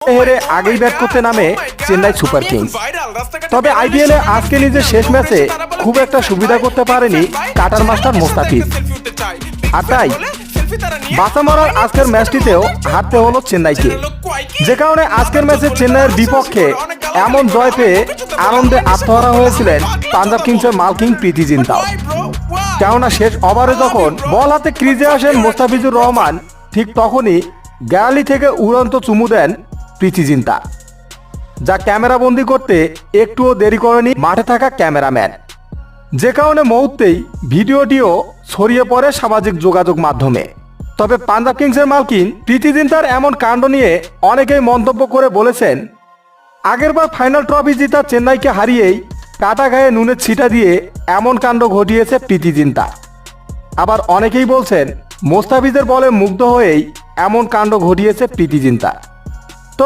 হেরে আগেই ব্যাট করতে নামে চেন্নাই সুপার কিংস। তবে আইপিএলে আজকে নিজের শেষ ম্যাচে খুব একটা সুবিধা করতে পারেনি কাটার মাস্টার মোস্তাফিজ। আর তাই বাঁচা মরার আজকের ম্যাচটিতেও হারতে হলো চেন্নাইকে, যে কারণে আজকের ম্যাচে চেন্নাইয়ের বিপক্ষে এমন জয় পেয়ে আনন্দে আত্মহারা হয়েছিলেন পাঞ্জাব কিংসের মালকিং প্রীতি জিন্তাও। কেননা শেষ ওভারে যখন বল হাতে ক্রিজে আসেন মোস্তাফিজুর রহমান, ঠিক তখনই গ্যালারি থেকে উড়ন্ত চুমু দেন প্রীতি জিন্তা, যা ক্যামেরাবন্দি করতে একটুও দেরি করেনি মাঠে থাকা ক্যামেরাম্যান। যে কারণে মুহূর্তেই ভিডিওটিও ছড়িয়ে পড়ে সামাজিক যোগাযোগ মাধ্যমে। তবে পাঞ্জাব কিংসের মালকিন প্রীতি জিন্তার এমন কাণ্ড নিয়ে অনেকেই মন্তব্য করে বলেছেন, আগেরবার ফাইনাল ট্রফি জিতা চেন্নাইকে হারিয়েই কাটা গায়ে নুনের ছিটা দিয়ে এমন কাণ্ড ঘটিয়েছে প্রীতি জিন্তা। আবার অনেকেই বলছেন মোস্তাফিজের বলে মুগ্ধ হয়েই এমন কাণ্ড ঘটিয়েছে প্রীতি জিন্তা।